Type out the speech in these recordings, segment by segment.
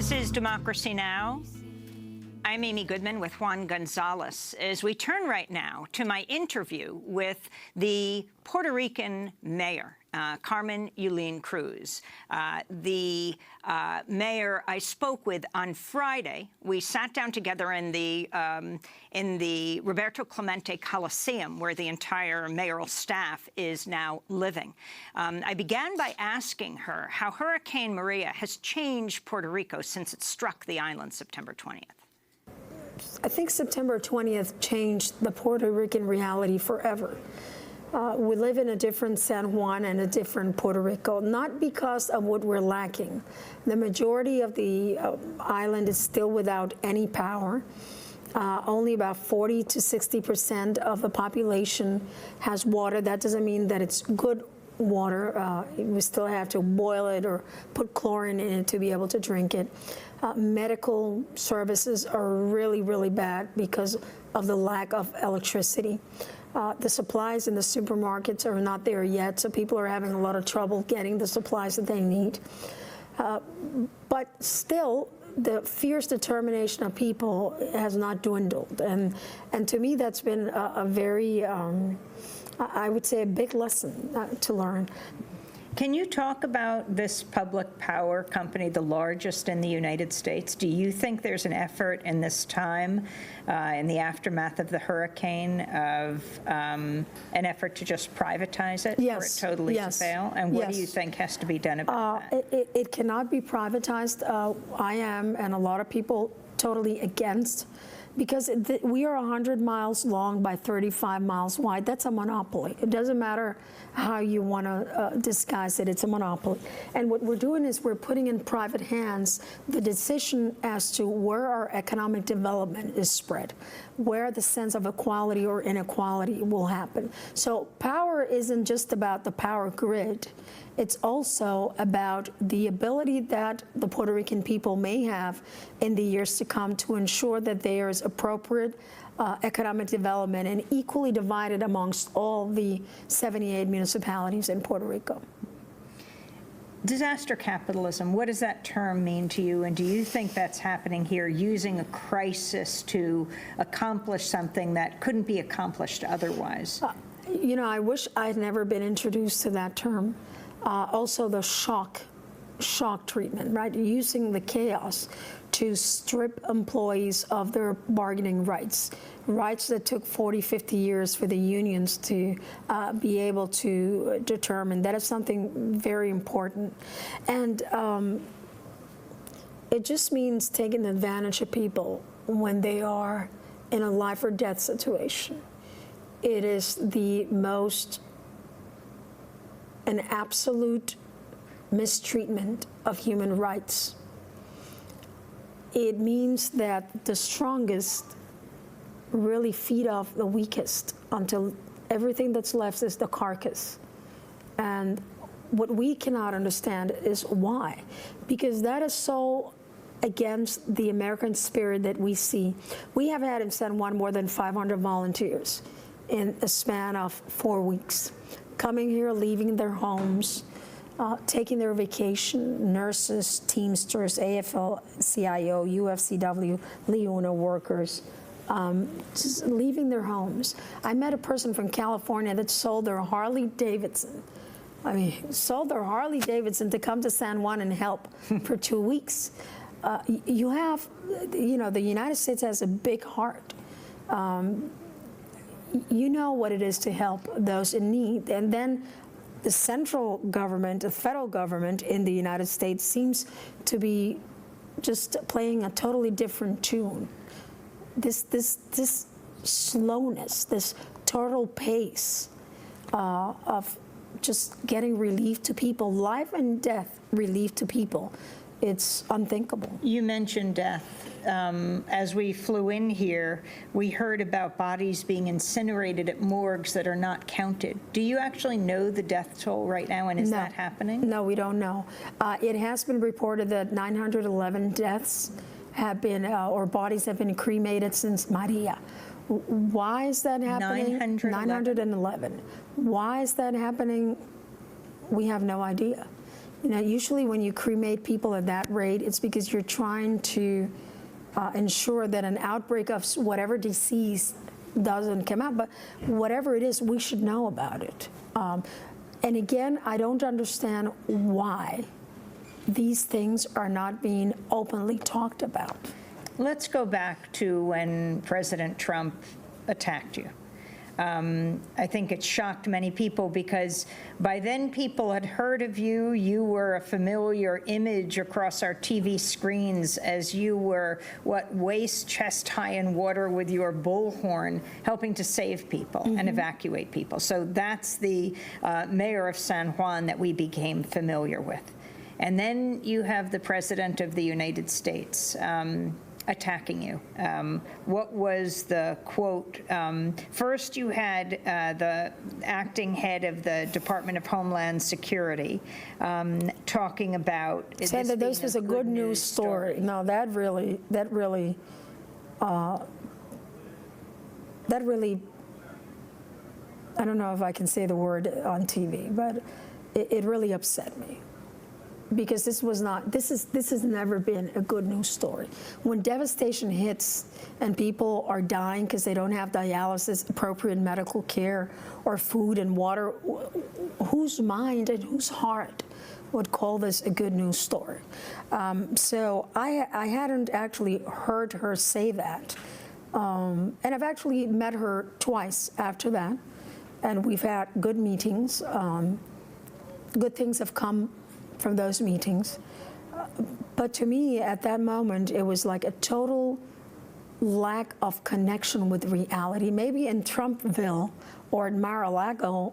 This is Democracy Now! I'm Amy Goodman with Juan Gonzalez, as we turn right now to my interview with the Puerto Rican mayor, Carmen Yulín Cruz. The mayor I spoke with on Friday. We sat down together in the Roberto Clemente Coliseum, where the entire mayoral staff is now living. I began by asking her how Hurricane Maria has changed Puerto Rico since it struck the island September 20th. I think September 20th changed the Puerto Rican reality forever. We live in a different San Juan and a different Puerto Rico, not because of what we're lacking. The majority of the island is still without any power. Only about 40 to 60% of the population has water. That doesn't mean that it's good water. We still have to boil it or put chlorine in it to be able to drink it. Medical services are really, really bad because of the lack of electricity. The supplies in the supermarkets are not there yet, so people are having a lot of trouble getting the supplies that they need. But still, the fierce determination of people has not dwindled. And to me, that's been a very, I would say, a big lesson to learn. Can you talk about this public power company, the largest in the United States? Do you think there's an effort in this time, in the aftermath of the hurricane, of an effort to just privatize it for it totally to fail? And what do you think has to be done about that? It cannot be privatized. I am, and a lot of people, totally against, because we are 100 miles long by 35 miles wide. That's a monopoly. It doesn't matter how you want to disguise it. It's a monopoly. And what we're doing is we're putting in private hands the decision as to where our economic development is spread, where the sense of equality or inequality will happen. So power isn't just about the power grid. It's also about the ability that the Puerto Rican people may have in the years to come to ensure that there is appropriate economic development and equally divided amongst all the 78 municipalities in Puerto Rico. Disaster capitalism, what does that term mean to you? And do you think that's happening here, using a crisis to accomplish something that couldn't be accomplished otherwise? You know, I wish I'd never been introduced to that term. Also the shock treatment, right? Using the chaos to strip employees of their bargaining rights that took 40, 50 years for the unions to be able to determine. That is something very important. And it just means taking advantage of people when they are in a life or death situation. It is the most an absolute mistreatment of human rights. It means that the strongest really feed off the weakest until everything that's left is the carcass. And what we cannot understand is why, because that is so against the American spirit that we see. We have had in San Juan more than 500 volunteers in a span of 4 weeks, coming here, leaving their homes, taking their vacation, nurses, Teamsters, AFL-CIO, UFCW, Leona workers, just leaving their homes. I met a person from California that sold their Harley Davidson. I mean, sold their Harley Davidson to come to San Juan and help for 2 weeks. You have, you know, the United States has a big heart. You know what it is to help those in need. And then the central government, the federal government in the United States seems to be just playing a totally different tune. This slowness, this total pace of just getting relief to people, life and death relief to people, it's unthinkable. You mentioned death. As we flew in here, we heard about bodies being incinerated at morgues that are not counted. Do you actually know the death toll right now, and is that happening? No, we don't know. It has been reported that 911 deaths have been, or bodies have been cremated since Maria. Why is that happening? 911. Why is that happening? We have no idea. You know, usually when you cremate people at that rate, it's because you're trying to ensure that an outbreak of whatever disease doesn't come out. But whatever it is, we should know about it. And again, I don't understand why these things are not being openly talked about. Let's go back to when President Trump attacked you. I think it shocked many people because by then people had heard of you. You were a familiar image across our TV screens as you were, waist chest high in water with your bullhorn, helping to save people and evacuate people. So that's the mayor of San Juan that we became familiar with. And then you have the President of the United States attacking you. What was the quote? First, you had the acting head of the Department of Homeland Security talking about saying that this was a good news story. No, that really, I don't know if I can say the word on TV, but it really upset me. Because this has never been a good news story. When devastation hits and people are dying because they don't have dialysis, appropriate medical care, or food and water, whose mind and whose heart would call this a good news story? So I hadn't actually heard her say that. And I've actually met her twice after that, and we've had good meetings. Good things have come from those meetings. But to me, at that moment, it was like a total lack of connection with reality. Maybe in Trumpville or in Mar-a-Lago.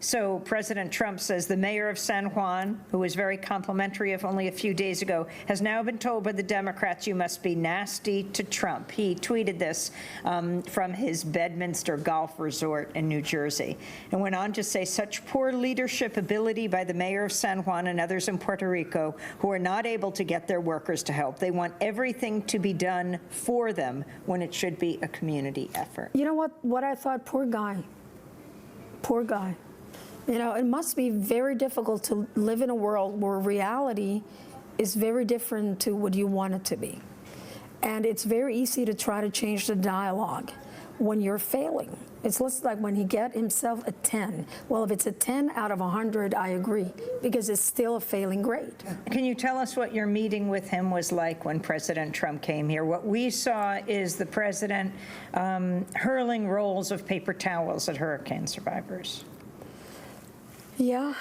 So President Trump says the mayor of San Juan, who was very complimentary of only a few days ago, has now been told by the Democrats you must be nasty to Trump. He tweeted this from his Bedminster Golf Resort in New Jersey and went on to say such poor leadership ability by the mayor of San Juan and others in Puerto Rico who are not able to get their workers to help. They want everything to be done for them when it should be a community effort. You know what I thought? Poor guy. Poor guy. You know, it must be very difficult to live in a world where reality is very different to what you want it to be. And it's very easy to try to change the dialogue when you're failing. It's less like when he get himself a 10. Well, if it's a 10 out of 100, I agree, because it's still a failing grade. Can you tell us what your meeting with him was like when President Trump came here? What we saw is the president hurling rolls of paper towels at hurricane survivors. Yeah,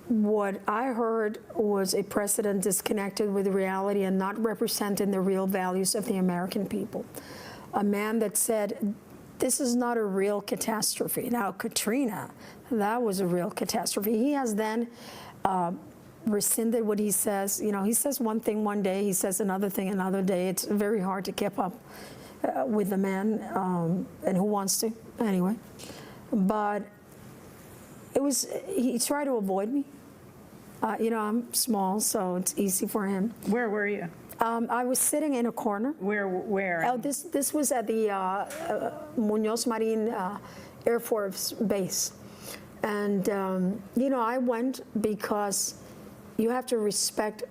what I heard was a president disconnected with reality and not representing the real values of the American people. A man that said, this is not a real catastrophe. Now, Katrina, that was a real catastrophe. He has then rescinded what he says. You know, he says one thing one day, he says another thing another day. It's very hard to keep up with the man, and who wants to, anyway. But he tried to avoid me. You know, I'm small, so it's easy for him. Where were you? I was sitting in a corner. Where? Oh, this was at the Muñoz Marin Air Force Base. And, you know, I went because you have to respect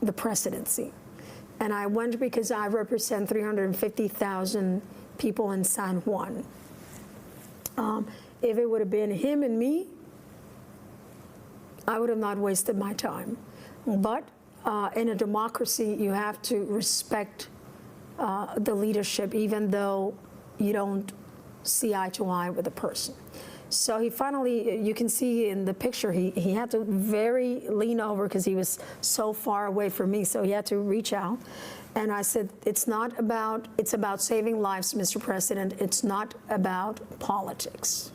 the presidency. And I went because I represent 350,000 people in San Juan. If it would have been him and me, I would have not wasted my time. But in a democracy, you have to respect the leadership, even though you don't see eye to eye with a person. So he finally, you can see in the picture, he had to very lean over because he was so far away from me, so he had to reach out. And I said, it's about saving lives, Mr. President. It's not about politics.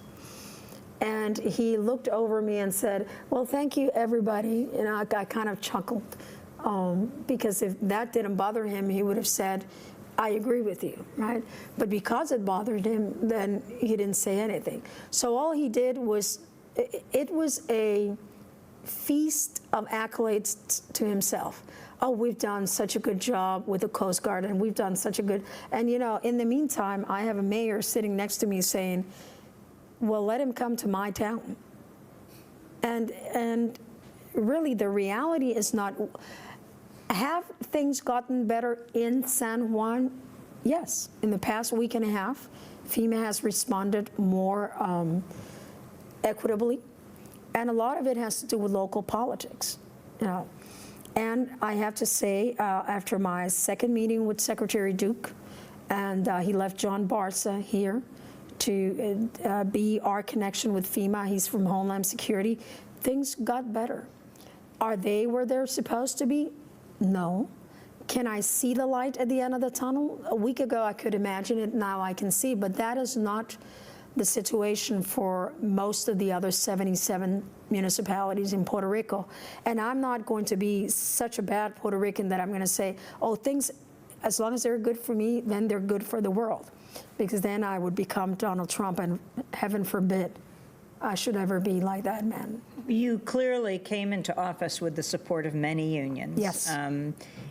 And he looked over me and said, well, thank you, everybody. And I kind of chuckled. Because if that didn't bother him, he would have said, I agree with you, right? But because it bothered him, then he didn't say anything. So all he did was, it was a feast of accolades to himself. Oh, we've done such a good job with the Coast Guard, and we've done such a good, and you know, in the meantime, I have a mayor sitting next to me saying, well, let him come to my town. And really the reality is not, have things gotten better in San Juan? Yes. In the past week and a half, FEMA has responded more equitably, and a lot of it has to do with local politics. And I have to say, after my second meeting with Secretary Duke, and he left John Barca here to be our connection with FEMA, he's from Homeland Security, things got better. Are they where they're supposed to be? No. Can I see the light at the end of the tunnel? A week ago I could imagine it, now I can see, but that is not the situation for most of the other 77 municipalities in Puerto Rico. And I'm not going to be such a bad Puerto Rican that I'm going to say, oh, things, as long as they're good for me, then they're good for the world. Because then I would become Donald Trump, and heaven forbid I should ever be like that man. You clearly came into office with the support of many unions. Yes.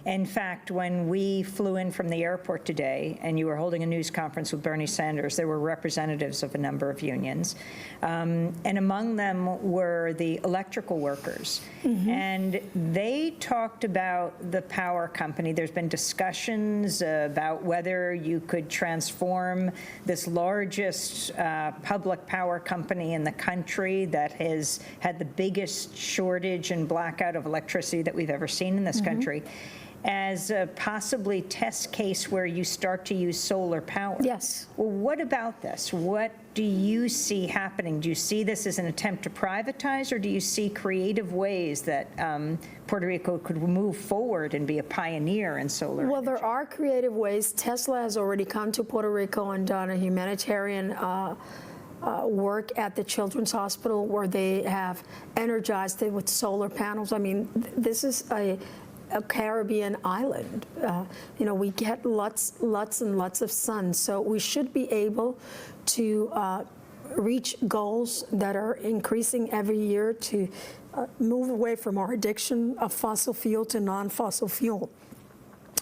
In fact, when we flew in from the airport today and you were holding a news conference with Bernie Sanders, there were representatives of a number of unions. And among them were the electrical workers. Mm-hmm. And they talked about the power company. There's been discussions about whether you could transform this largest public power company in the country that has had the biggest shortage and blackout of electricity that we've ever seen in this mm-hmm. country as a possibly test case where you start to use solar power. Yes. Well, what about this? What do you see happening? Do you see this as an attempt to privatize, or do you see creative ways that Puerto Rico could move forward and be a pioneer in solar Well, energy? there are creative ways. Tesla has already come to Puerto Rico and done a humanitarian work at the Children's Hospital, where they have energized it with solar panels. I mean, this is a Caribbean island. We get lots and lots of sun, so we should be able to reach goals that are increasing every year to move away from our addiction of fossil fuel to non-fossil fuel.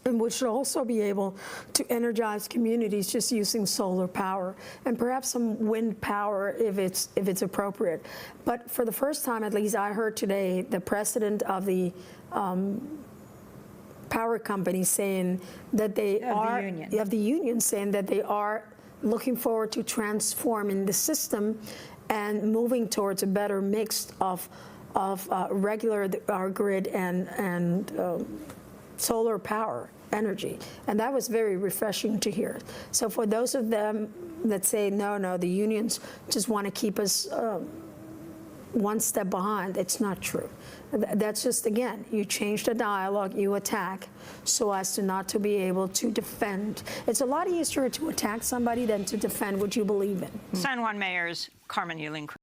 And we should also be able to energize communities just using solar power, and perhaps some wind power if it's appropriate. But for the first time, at least, I heard today the president of the power company saying that they are of the union saying that they are looking forward to transforming the system and moving towards a better mix of regular grid and solar power energy. And that was very refreshing to hear. So for those of them that say, no, the unions just want to keep us one step behind, it's not true. That's just, again, you change the dialogue, you attack, so as to not to be able to defend. It's a lot easier to attack somebody than to defend what you believe in. San Juan Mayor's Carmen Yulín Cruz.